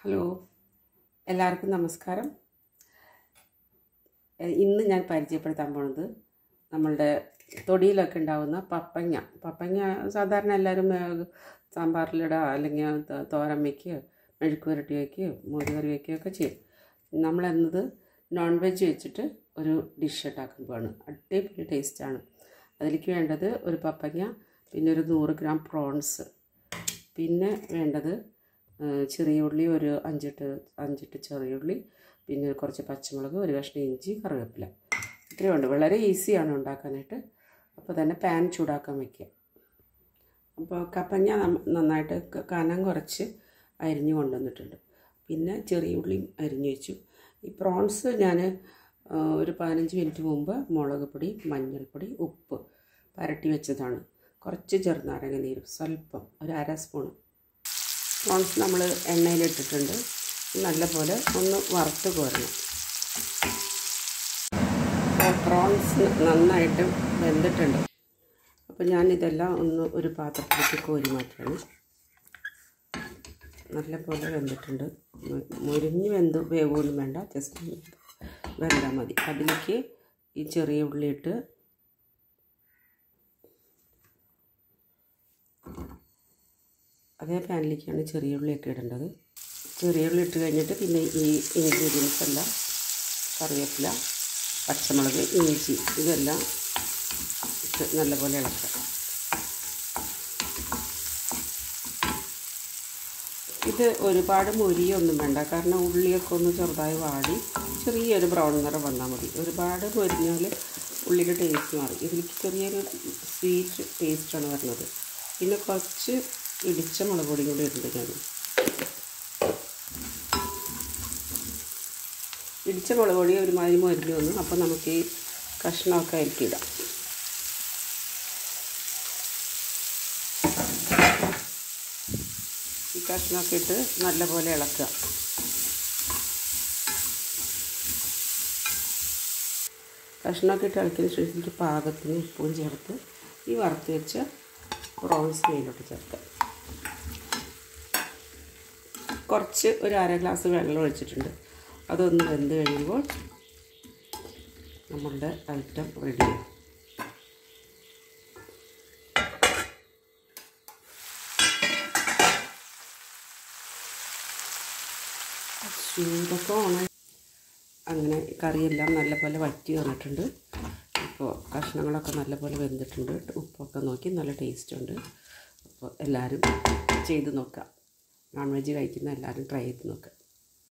Hello, എല്ലാവർക്കും നമസ്കാരം. ഇന്ന് ഞാൻ പരിചയപ്പെടുത്താൻ പോകുന്നത് നമ്മളുടെ തൊടിയിലൊക്കെ ഉണ്ടാകുന്ന പപ്പങ്ങ സാധാരണ എല്ലാവരും സാമ്പാറിലിടുക, അല്ലെങ്കിൽ തോരൻ വയ്ക്കുകയോ മെഴുക്ക് പുരട്ടി വയ്ക്കുകയോ മോരുകറി വയ്ക്കുകയൊക്കെ ചെയ്യും. നമ്മളെന്നത് നോൺ വെജ് വെച്ചിട്ട് ഒരു ഡിഷ് ഉണ്ടാക്കാൻ പോവാണ്. അടിപൊളി ടേസ്റ്റാണ്. അതിലേക്ക് വേണ്ടത് ഒരു പപ്പങ്ങ, പിന്നെ ഒരു 100 ഗ്രാം പ്രോൺസ്, പിന്നെ വേണ്ടത് ചെറിയ ഉള്ളി ഒരു 5-8 ചെറിയ ഉള്ളി, പിന്നെ കുറച്ച് പച്ചമുളക്, ഒരു കഷ്ണം ഇഞ്ചി, കറിവേപ്പില. ഇത്രയും ഉണ്ട്. വളരെ ഈസിയാണ് ഉണ്ടാക്കാനായിട്ട്. അപ്പോൾ തന്നെ പാൻ ചൂടാക്കാൻ വയ്ക്കുക. അപ്പോൾ കപ്പങ്ങ നന്നായിട്ട് കനം കുറച്ച് അരിഞ്ഞ് കൊണ്ടുവന്നിട്ടുണ്ട്. പിന്നെ ചെറിയ ഉള്ളിയും അരിഞ്ഞ് വെച്ചു. ഈ പ്രോൺസ് ഞാൻ ഒരു 15 മിനിറ്റ് മുമ്പ് മുളക് പൊടി, മഞ്ഞൾപ്പൊടി, ഉപ്പ് പരട്ടി വെച്ചതാണ്. കുറച്ച് ചെറുനാരങ്ങ നീരും സ്വല്പം, ഒരു 1/2 സ്പൂൺ പ്രോൺസ് നമ്മൾ എണ്ണയിലിട്ടിട്ടുണ്ട്. നല്ലപോലെ ഒന്ന് വറുത്ത് കോരണം. പ്രോൺസ് നന്നായിട്ട് വെന്തിട്ടുണ്ട്. അപ്പോൾ ഞാനിതെല്ലാം ഒന്ന് ഒരു പാത്രത്തിലേക്ക് കോരി മാറ്റുകയാണ്. നല്ലപോലെ വെന്തിട്ടുണ്ട്. മുരിഞ്ഞ് വേവൊന്നും വേണ്ട, ജസ്റ്റ് വെന്താൽ മതി. അതിലേക്ക് ഈ ചെറിയ ഉള്ളിയിട്ട് അതേ പാനിലേക്കാണ് ചെറിയ ഉള്ളിയൊക്കെ ഇടേണ്ടത്. ചെറിയ ഉള്ളി ഇട്ട് കഴിഞ്ഞിട്ട് പിന്നെ ഈ ഇൻഗ്രീഡിയൻസ് എല്ലാം, കറിവേപ്പില, പച്ചമുളക്, ഇഞ്ചി, ഇതെല്ലാം ഇട്ട് നല്ലപോലെ ഇളക്കുക. ഇത് ഒരുപാട് മൊരിയൊന്നും വേണ്ട, കാരണം ഉള്ളിയൊക്കെ ഒന്ന് ചെറുതായി വാടി ചെറിയൊരു ബ്രൗൺ നിറം വന്നാൽ മതി. ഒരുപാട് മൊരിഞ്ഞാൽ ഉള്ളിയുടെ ടേസ്റ്റ് മാറി. ഇതിലേക്ക് ചെറിയൊരു സ്വീറ്റ് ടേസ്റ്റാണ് വരുന്നത്. പിന്നെ കുറച്ച് ഇടിച്ച മുളക് പൊടിയും കൂടി ഇടുന്നുണ്ട് ഞാൻ. ഇടിച്ച മുളക് പൊടി ഒരുമാതിരി മൊരിഞ്ഞു വന്നു. അപ്പോൾ നമുക്ക് ഈ കഷ്ണമൊക്കെ അരിക്കിടാം. ഈ കഷ്ണമൊക്കെ ഇട്ട് നല്ലപോലെ ഇളക്കുക. കഷ്ണമൊക്കെ ഇട്ട് ഇളക്കിയതിന് ശേഷം പാകത്തിന് ഉപ്പും ചേർത്ത് ഈ വറുത്ത് വെച്ച പ്രോൺസ് മേലോട്ട് ചേർക്കുക. കുറച്ച് ഒരു 1/2 ഗ്ലാസ് വെള്ളം ഒഴിച്ചിട്ടുണ്ട്. അതൊന്ന് വെന്ത് കഴിയുമ്പോൾ നമ്മളുടെ ഐറ്റം റെഡിയായി. ചൂടൊക്കെ ഓണായി. അങ്ങനെ കറിയെല്ലാം നല്ലപോലെ വറ്റി വന്നിട്ടുണ്ട്. ഇപ്പോൾ കഷ്ണങ്ങളൊക്കെ നല്ലപോലെ വെന്തിട്ടുണ്ട്. ഉപ്പൊക്കെ നോക്കി നല്ല ടേസ്റ്റ് ഉണ്ട്. അപ്പോൾ എല്ലാവരും ചെയ്ത് നോക്കുക. നോൺ വെജ് കഴിക്കുന്ന എല്ലാവരും ട്രൈ ചെയ്ത് നോക്കുക.